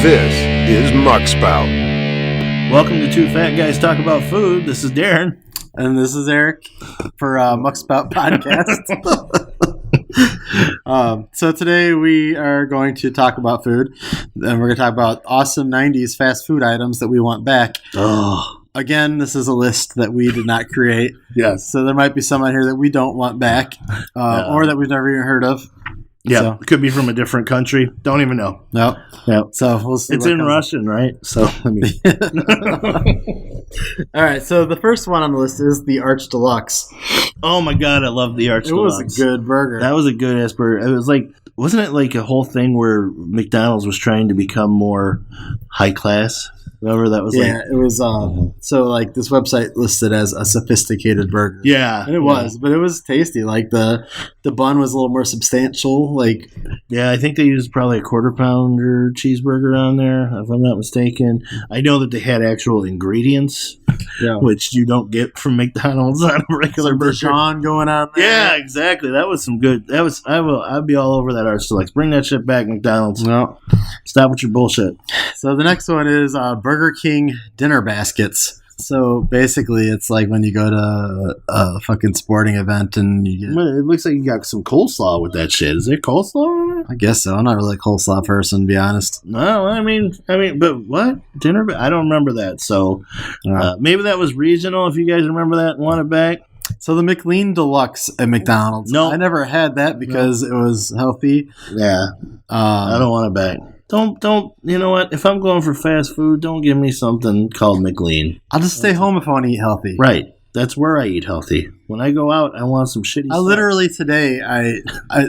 This is Muckspout. Welcome to Two Fat Guys Talk About Food. This is Darren. And this is Eric for Muckspout Podcast. So today we are going to talk about food. And we're going to talk about awesome 90s fast food items that we want back. Oh, Again, this is a list that we did not create. yes. So there might be some on here that we don't want back or that we've never even heard of. Yeah, So, it could be from a different country. Don't even know. no. Yep. So we'll see. It's what in comes Russian, right? So, I mean, All right. So the first one on the list is the Arch Deluxe. oh my God, I love the Arch It was Deluxe. a good burger. That was a good ass burger. It was like, wasn't it like a whole thing where McDonald's was trying to become more high class? Remember that was Yeah, it was. So like this website listed as a sophisticated burger. yeah, And it was, but it was tasty. Like the bun was a little more substantial. Like Yeah, I think they used probably a quarter pounder cheeseburger on there, if I'm not mistaken. I know that they had actual ingredients, which you don't get from McDonald's on a regular burger. Dijon going on there. Yeah, exactly. That was some good. That was. I'd be all over that Arch Deluxe. Bring that shit back, McDonald's. No. Stop with your bullshit. So the next one is Burger King dinner baskets. So basically, it's like when you go to a fucking sporting event and you get. It looks like you got some coleslaw with that shit. Is there coleslaw on there? I guess so. I'm not really a coleslaw person, to be honest. No, I mean, but what dinner? I don't remember that. So maybe that was regional. If you guys remember that and want it back. So the McLean Deluxe at McDonald's. No. I never had that because it was healthy. Yeah, I don't want it back. Don't. You know what? If I'm going for fast food, don't give me something called McLean. I'll just stay home if I want to eat healthy. Right. That's where I eat healthy. When I go out, I want some shitty stuff. Literally today,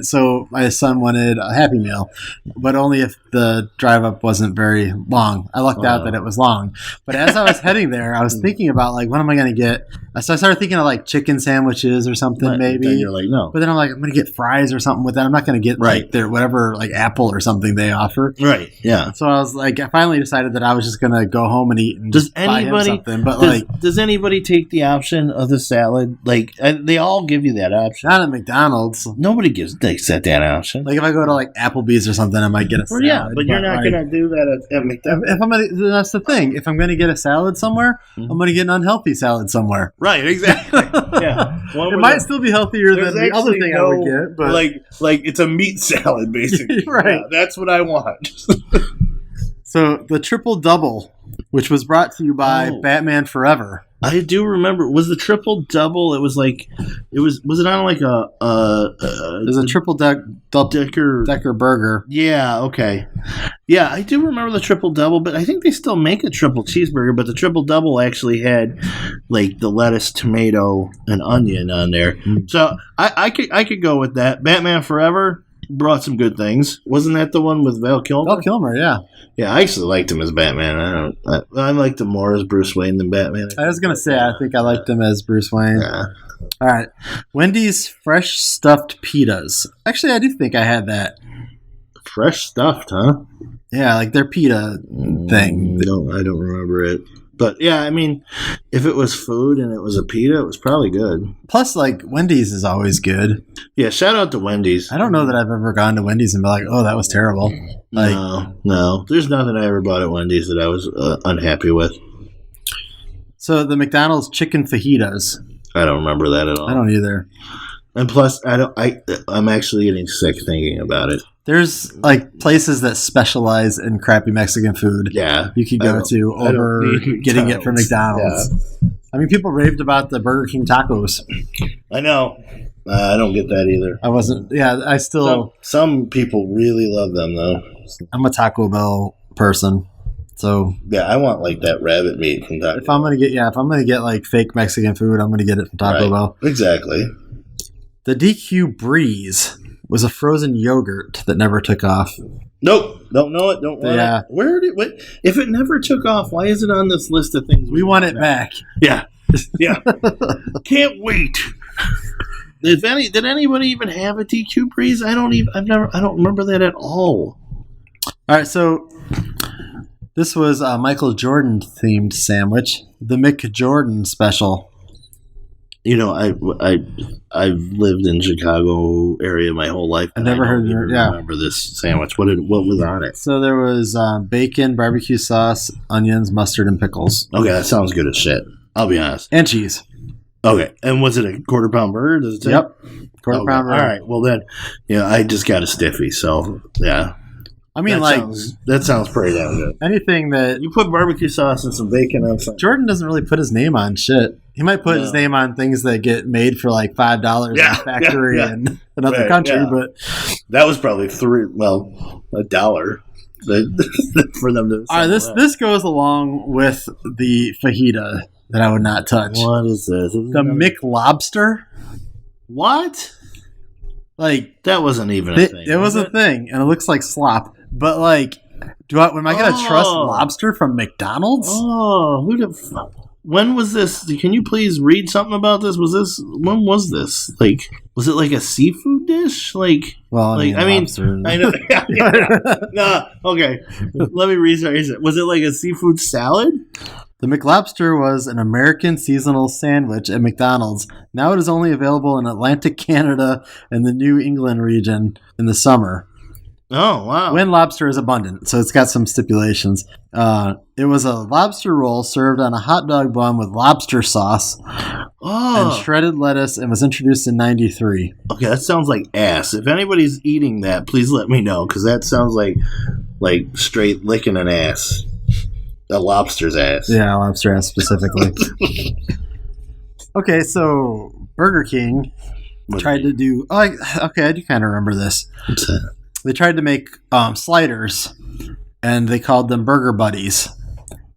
so my son wanted a Happy Meal, but only if the drive up wasn't very long. I lucked out that it was long. But as I was heading there, I was thinking about like, what am I going to get? So I started thinking of like chicken sandwiches or something, maybe. Then you're like, no. But then I'm like, I'm going to get fries or something with that. I'm not going to get like their whatever like apple or something they offer. Right. Yeah. So I was like, I finally decided that I was just going to go home and eat and Does buy him anybody something. But does anybody take the option of the salad? Like they all give you that option. not at McDonald's. Nobody takes that option. Like if I go to like Applebee's or something, I might get a salad. Yeah, but you're not going to do that at McDonald's. If I'm gonna, that's the thing. If I'm going to get a salad somewhere, I'm going to get an unhealthy salad somewhere. Right, exactly. Yeah, It might still be healthier than the other thing I would get, but like it's a meat salad basically. Right. Yeah, that's what I want. So the triple double, which was brought to you by Batman Forever. I do remember. Was the triple double? It was like was it on like a It was a triple decker burger. Yeah, okay. Yeah, I do remember the triple double, but I think they still make a triple cheeseburger, but the triple double actually had like the lettuce, tomato, and onion on there. So I could go with that. Batman Forever brought some good things. Wasn't that the one with Val Kilmer? Val Kilmer, yeah. Yeah, I actually liked him as Batman. I liked him more as Bruce Wayne than Batman. I was going to say, I think I liked him as Bruce Wayne. Yeah. All right. Wendy's fresh stuffed pitas. Actually, I do think I had that. Fresh stuffed, huh? Yeah, like their pita thing. No, I don't remember it. But yeah, I mean, if it was food and it was a pita, it was probably good. Plus, like, Wendy's is always good. Yeah, shout out to Wendy's. I don't know that I've ever gone to Wendy's and been like, oh, that was terrible. Like, No. There's nothing I ever bought at Wendy's that I was unhappy with. So the McDonald's chicken fajitas. I don't remember that at all. I don't either. And plus, I'm actually getting sick thinking about it. There's like places that specialize in crappy Mexican food. Yeah, you could go to over getting it from McDonald's. Yeah. I mean, people raved about the Burger King tacos. I know. I don't get that either. I wasn't. Yeah, I still. Some people really love them though. I'm a Taco Bell person, so yeah, I want like that rabbit meat from Taco Bell. If I'm gonna get like fake Mexican food, I'm gonna get it from Taco Bell. Exactly. The DQ Breeze was a frozen yogurt that never took off. Nope. Don't know it. Don't want it. Where did it? If it never took off, why is it on this list of things we want it back? Yeah. Yeah. Can't wait. Did anybody even have a DQ Breeze? I don't remember that at all. All right, so this was a Michael Jordan themed sandwich, the McJordan special. You know, I've lived in Chicago area my whole life. I never heard. Remember this sandwich? What was on it? So there was bacon, barbecue sauce, onions, mustard, and pickles. Okay, that sounds good as shit. I'll be honest. And cheese. Okay, and was it a quarter pound burger? Does it say? Yep, quarter pound burger. All right, well then, I just got a stiffy, so yeah. I mean, that sounds pretty damn good. Anything that You put barbecue sauce and some bacon on something. Jordan doesn't really put his name on shit. He might put his name on things that get made for like $5 in a factory in another country, but that was probably $1 for them to. All right, this goes along with the fajita that I would not touch. What is this? The McLobster. What? Like that wasn't even a thing. It was a thing, and it looks like slop. But like, am I gonna trust lobster from McDonald's? Oh, who the fuck? When was this? Can you please read something about this? When was this? Like, was it like a seafood dish? Like, well, I mean, I know. No, okay. Let me rephrase it. Was it like a seafood salad? The McLobster was an American seasonal sandwich at McDonald's. Now it is only available in Atlantic Canada and the New England region in the summer. Oh, wow. When lobster is abundant, so it's got some stipulations. It was a lobster roll served on a hot dog bun with lobster sauce and shredded lettuce and was introduced in 93. Okay, that sounds like ass. If anybody's eating that, please let me know, because that sounds like straight licking an ass. A lobster's ass. Yeah, lobster ass specifically. Okay, so Burger King tried to do... I do kind of remember this. What's that? They tried to make sliders, and they called them Burger Buddies.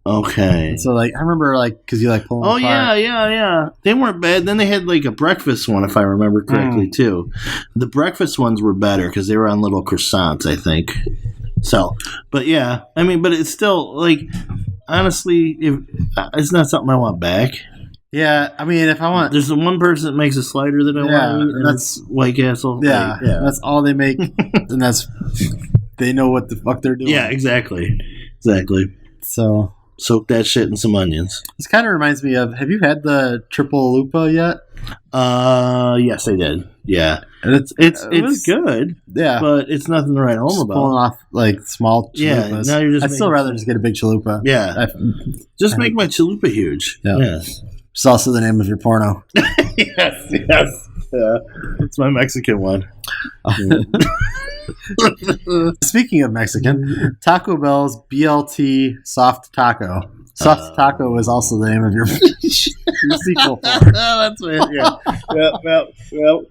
Okay. So, I remember, because you, pull them apart. Yeah. They weren't bad. Then they had, a breakfast one, if I remember correctly, too. The breakfast ones were better, because they were on little croissants, I think. So, but yeah. I mean, but it's still, honestly, it's not something I want back. Yeah, I mean, if I want... There's the one person that makes a slider that I want to eat, and that's White Castle. Yeah, that's all they make, and that's... They know what the fuck they're doing. Yeah, exactly. So... Soak that shit in some onions. This kind of reminds me of... Have you had the triple lupa yet? Yes, I did. Yeah. And it's good. Yeah. But it's nothing to write home about. Pulling off, small chalupas. Yeah, now you're just... I'd still rather just get a big chalupa. Yeah. Just make my chalupa huge. Yeah. It's also the name of your porno. Yes. Yeah. It's my Mexican one. Speaking of Mexican, Taco Bell's BLT Soft Taco. Soft Taco is also the name of your sequel for it. That's it, yeah. Yep.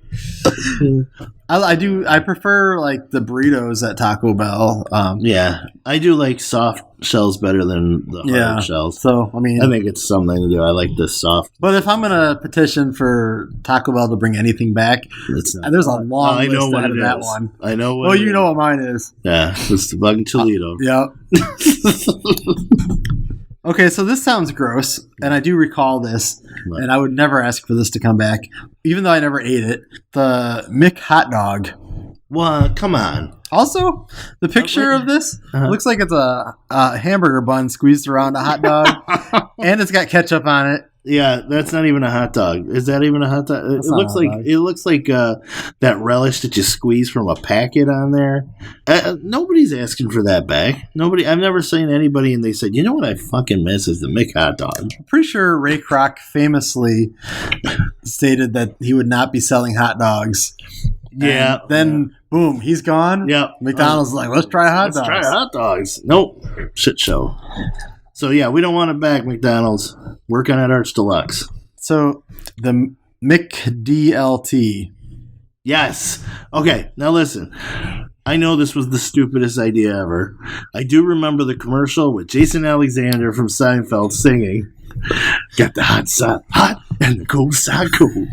I prefer, the burritos at Taco Bell. Yeah. I do like soft shells better than the hard shells. So, I mean... I think it's something to do. I like the soft. But if I'm going to petition for Taco Bell to bring anything back, there's a long list ahead of that one. I know what Well, you know what mine is. Yeah. It's the fucking Toledo. Yep. Okay, so this sounds gross, and I do recall this, and I would never ask for this to come back, even though I never ate it. The Mick hot dog. Well, come on. Also, the picture of this looks like it's a hamburger bun squeezed around a hot dog, and it's got ketchup on it. Yeah, that's not even a hot dog. Is that even a hot dog? It looks like that relish that you squeeze from a packet on there. Nobody's asking for that back. Nobody. I've never seen anybody, and they said, "You know what I fucking miss is the Mick hot dog." I'm pretty sure Ray Kroc famously stated that he would not be selling hot dogs. Yeah. And then boom, he's gone. Yeah. McDonald's is like, let's try hot dogs. Let's try hot dogs. Nope. Shit show. So, yeah, we don't want it back, McDonald's. Working at Arch Deluxe. So, the McDLT. Yes. Okay, now listen. I know this was the stupidest idea ever. I do remember the commercial with Jason Alexander from Seinfeld singing, "Got the hot side hot and the cold side cold."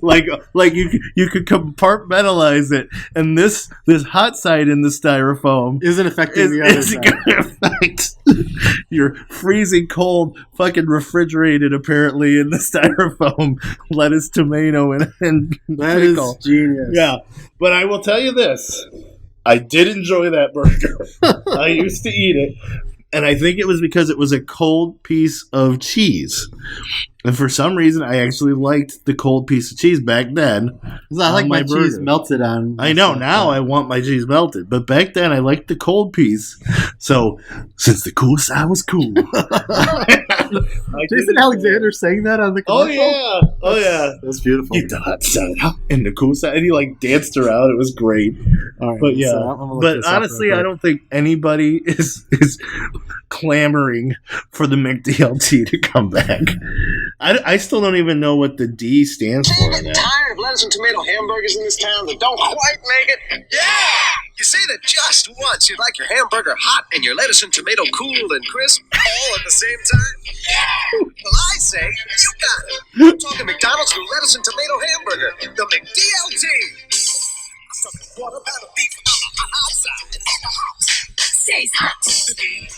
like you could compartmentalize it, and this hot side in the styrofoam isn't affecting the other side. Going to affect your freezing cold, fucking refrigerated apparently in the styrofoam lettuce, tomato, and that pickle. Is genius. Yeah, but I will tell you this: I did enjoy that burger. I used to eat it. And I think it was because it was a cold piece of cheese. And for some reason, I actually liked the cold piece of cheese back then. I like my cheese burger. melted on. I know, now I want my cheese melted. But back then, I liked the cold piece. So, since the cool side was cool. Jason Alexander sang that on the commercial? Oh, yeah. That's beautiful. Get the hot side out and the cool side. And he, like, danced around. It was great. All right, But, yeah. so I'm gonna look But this up honestly, real I quick. don't think anybody is clamoring for the McDLT to come back. I still don't even know what the D stands for in that. Tired of lettuce and tomato hamburgers in this town that don't quite make it? Yeah! You say that just once you'd like your hamburger hot and your lettuce and tomato cool and crisp all at the same time? Yeah! Well, I say you got it. I'm talking McDonald's new lettuce and tomato hamburger, the McDLT. I'm talking quarter pound of beef on the outside and the hot stays hot. The McDLT.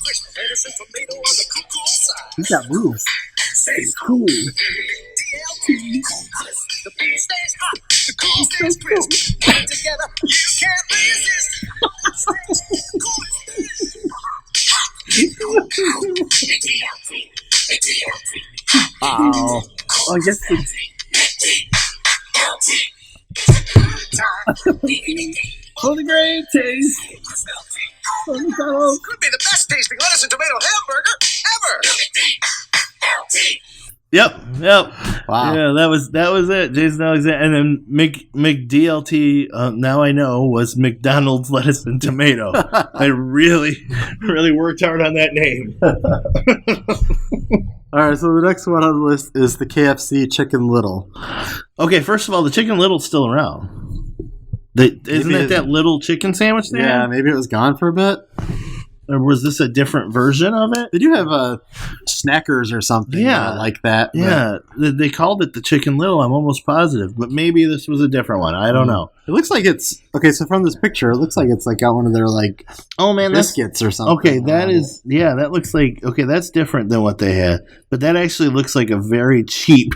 Fresh lettuce and tomato on the cool side. He's got moves. Stays cool. DLT. The beef stays hot. The cool stays crisp. Put it together, you can't resist. Stays cool. Oh, I guess for the great taste. Could be the best tasting lettuce and tomato hamburger ever. Yep. Wow. Yeah, that was it. Jason Alexander, and then McDLT. Now I know was McDonald's lettuce and tomato. I really worked hard on that name. All right, so the next one on the list is the KFC Chicken Little. Okay, first of all, the Chicken Little's still around. Isn't it that little chicken sandwich there? Yeah, maybe it was gone for a bit. Or was this a different version of it? They do have Snackers or something like that. Yeah, they called it the Chicken Little, I'm almost positive. But maybe this was a different one. I don't know. It looks like it's... Okay, so from this picture, it looks like it's like got one of their, like, Oh, man, biscuits or something. Okay, that looks like... Okay, that's different than what they had. But that actually looks like a very cheap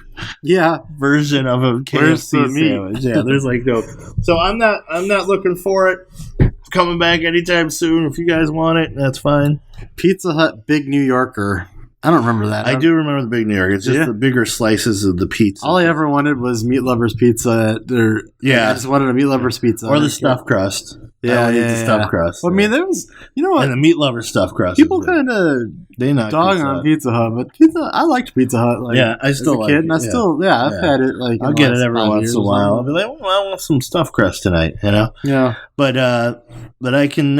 version of a Where's the KFC meat? sandwich. Yeah, there's like no... So I'm not looking for it. Coming back anytime soon. If you guys want it, that's fine. Pizza Hut Big New Yorker. I don't remember that. I do remember the Big New York. It's just the bigger slices of the pizza. All I ever wanted was Meat Lovers Pizza. I just wanted a Meat Lovers Pizza. Or the stuffed crust. I would eat the stuffed crust. Well, I mean, there was... You know what? And the Meat Lover stuffed crust. People kind of dog on Pizza Hut, but I liked Pizza Hut. Like, I still as a kid, like it. and I've had it. Like, I'll get it every once in a while. I'll be like, well, I want some stuffed crust tonight, you know? Yeah. But I can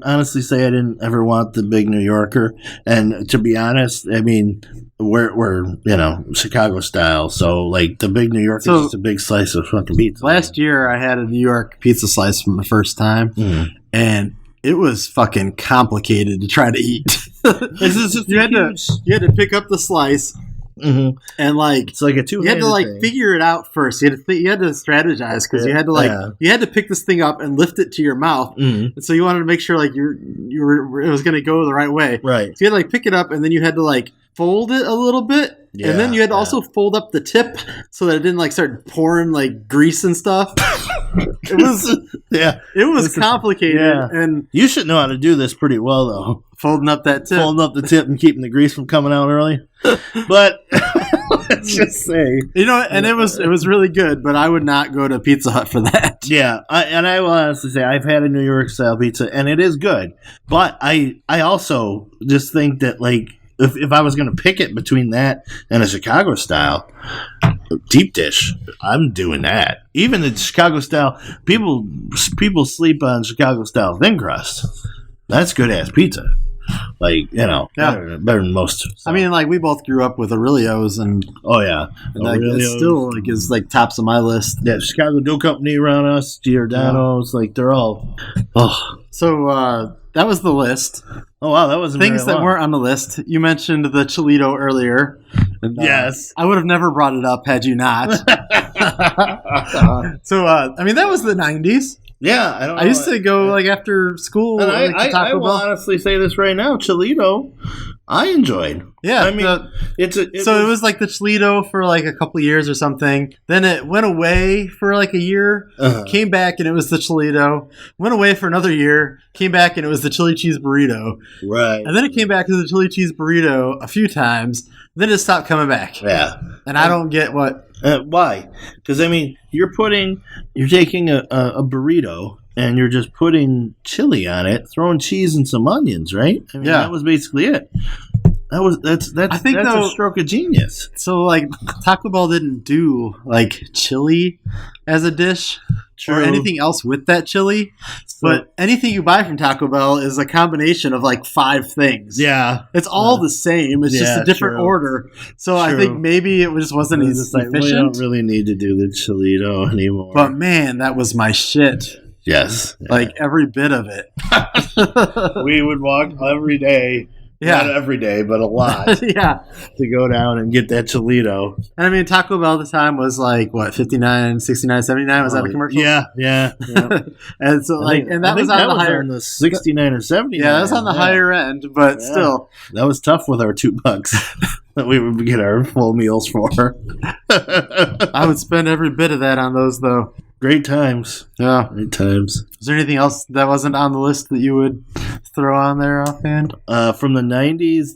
honestly say I didn't ever want the Big New Yorker. And to be honest, I mean, we're Chicago style, so like the Big New Yorker is just a big slice of fucking pizza. Last year, I had a New York pizza slice for the first time, and it was fucking complicated to try to eat. You had to pick up the slice. Mm-hmm. And like it's like a two. You had to like figure it out first. You had to strategize because you had to you had to pick this thing up and lift it to your mouth. Mm-hmm. And so you wanted to make sure like you were it was going to go the right way. Right. So you had to like pick it up and then you had to like fold it a little bit. Yeah, and then you had to also fold up the tip so that it didn't like start pouring like grease and stuff. It was complicated. Yeah. And you should know how to do this pretty well though. Folding up that tip. Folding up the tip and keeping the grease from coming out early. But let's just say, and it was really good, but I would not go to Pizza Hut for that. Yeah, I will honestly say I've had a New York style pizza and it is good. But I also just think that like if I was going to pick it between that and a Chicago style deep dish, I'm doing that. Even the Chicago style, people sleep on Chicago style thin crust. That's good ass pizza. Like, better than most. So. I mean, like we both grew up with Aurelio's and like it still like is like tops of my list. Yeah, Chicago Dough Company around us, Giordano's, like they're all. So that was the list. Oh wow, that was things that weren't on the list. You mentioned the Toledo earlier. And, yes, I would have never brought it up had you not. So I mean, that was the 90s. Yeah, I used to go like after school. And I will honestly say this right now, Toledo. I enjoyed. Yeah, I mean, it was like the Toledo for like a couple of years or something. Then it went away for like a year, came back and it was the Toledo. Went away for another year, came back and it was the chili cheese burrito. Right. And then it came back to the chili cheese burrito a few times. Then it stopped coming back. Yeah. And I don't get what. Why? Because I mean, you're taking a burrito and you're just putting chili on it, throwing cheese and some onions, right? I mean, that was basically it. That's a stroke of genius. So like Taco Bell didn't do like chili as a dish. True. Or anything else with that chili, but anything you buy from Taco Bell is a combination of like 5 things. Yeah, it's all the same. It's just a different order. So I think maybe it just wasn't as efficient. We don't really need to do the Chilito anymore. But man, that was my shit. Yes, like every bit of it. We would walk every day. Yeah. Not every day, but a lot. Yeah. To go down and get that Chilito. And I mean, Taco Bell at the time was like, what, 59, 69, 79? Was that a commercial? Yeah. And so, that was on the higher end. 69 or 79. Yeah, that was on the higher end, but still. That was tough with our $2 that we would get our full meals for. I would spend every bit of that on those, though. Great times. Yeah. Great times. Is there anything else that wasn't on the list that you would throw on there offhand? From the 90s,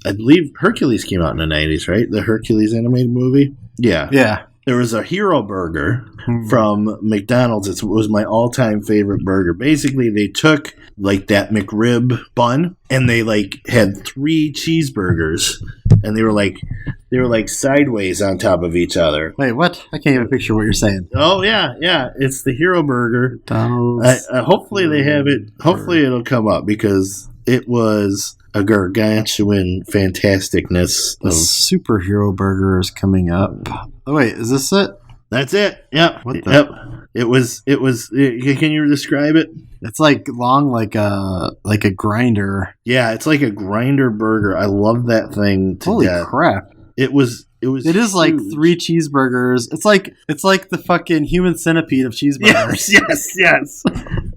I believe Hercules came out in the 90s, right? The Hercules animated movie? Yeah. Yeah. There was a Hero Burger from McDonald's. It was my all-time favorite burger. Basically, they took like that McRib bun and they like had 3 cheeseburgers and they were like sideways on top of each other. Wait, what? I can't even picture what you're saying. Oh yeah. It's the Hero Burger. McDonald's. Hopefully they have it. Hopefully it'll come up because it was a gargantuan fantasticness. The superhero burger is coming up. Oh wait, is this it? That's it. Yep. Yep. It was. Can you describe it? It's like long, like a grinder. Yeah, it's like a grinder burger. I love that thing to Holy death. crap! It is huge. Like 3 cheeseburgers. It's like the fucking human centipede of cheeseburgers. Yes.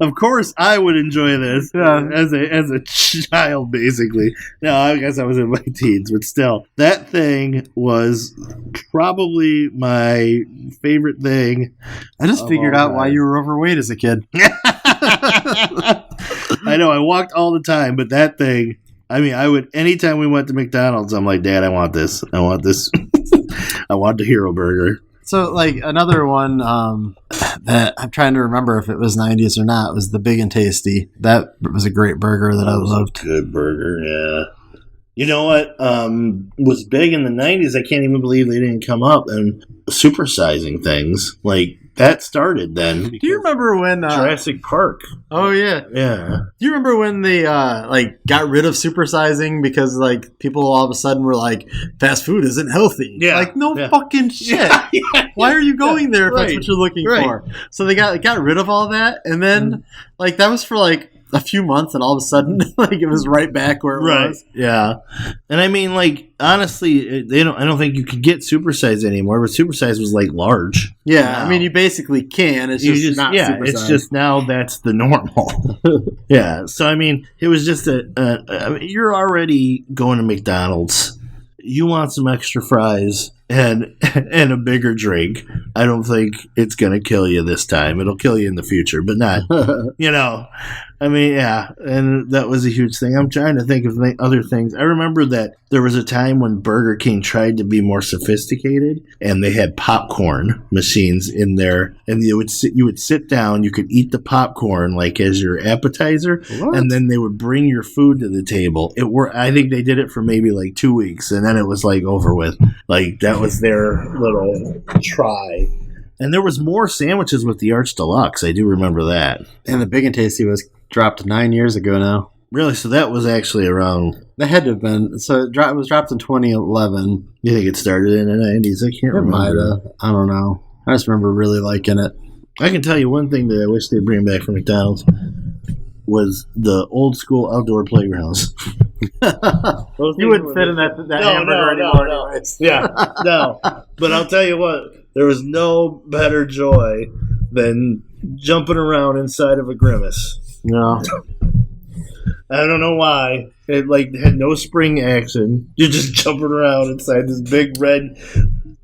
Of course, I would enjoy this as a child, basically. No, I guess I was in my teens, but still, that thing was probably my favorite thing. I just figured out why you were overweight as a kid. I know, I walked all the time, but that thing. I mean, I would, anytime we went to McDonald's, I'm like, Dad, I want this. I want the Hero Burger. So, like, another one that I'm trying to remember if it was 90s or not was the Big and Tasty. That was a great burger that I loved. Good burger, yeah. You know what was big in the 90s? I can't even believe they didn't come up and supersizing things. Like, that started then. Do you remember when Jurassic Park? Oh yeah. Do you remember when they got rid of supersizing because like people all of a sudden were like, fast food isn't healthy? Yeah. Like fucking shit. Why are you going there if that's what you're looking for? So they got rid of all that, and then like that was for like a few months, and all of a sudden like it was right back where it was. Yeah. And I mean, like, honestly, I don't think you could get supersized anymore, but supersized was like large. Yeah, now. I mean, you basically can. It's just not supersized. It's just now that's the normal. Yeah. So I mean, it was just you're already going to McDonald's. You want some extra fries and a bigger drink. I don't think it's going to kill you this time. It'll kill you in the future, but not, I mean, yeah, and that was a huge thing. I'm trying to think of other things. I remember that there was a time when Burger King tried to be more sophisticated, and they had popcorn machines in there, and you would sit down, you could eat the popcorn like as your appetizer, and then they would bring your food to the table. I think they did it for maybe like 2 weeks, and then it was like over with. Like that was their little try. And there was more sandwiches with the Arch Deluxe. I do remember that. And the Big and Tasty was dropped 9 years ago now. Really? So that was actually around... That had to have been. So it was dropped in 2011. You think it started in the 90s? I can't remember. Might have. I don't know. I just remember really liking it. I can tell you one thing that I wish they'd bring back from McDonald's was the old school outdoor playgrounds. You wouldn't fit in that hamburger anymore. No. Yeah, no. But I'll tell you what, there was no better joy than jumping around inside of a Grimace. No. I don't know why. It like had no spring action. You're just jumping around inside this big red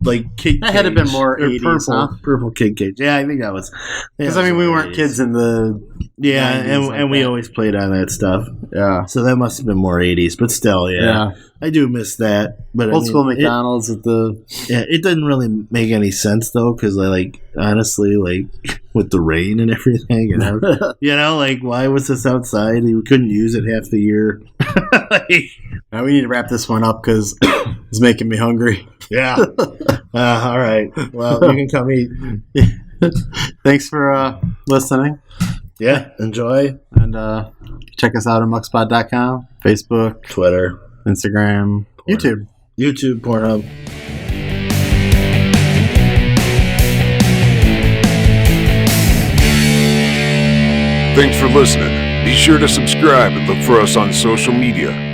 like kid. That had to have been more or 80s, purple kid cage. Yeah, I think that was Because we weren't kids in the 90s and we always played on that stuff. Yeah. So that must have been more 80s, but still, yeah. I do miss that. But Old school McDonald's with the... Yeah, it doesn't really make any sense, though, because, honestly, with the rain and everything, why was this outside? We couldn't use it half the year. Now we need to wrap this one up because it's making me hungry. Yeah. All right. Well, you can come eat. Thanks for listening. Yeah, enjoy. And check us out on muckspot.com, Facebook, Twitter, Instagram, YouTube. YouTube, Pornhub. Thanks for listening. Be sure to subscribe and look for us on social media.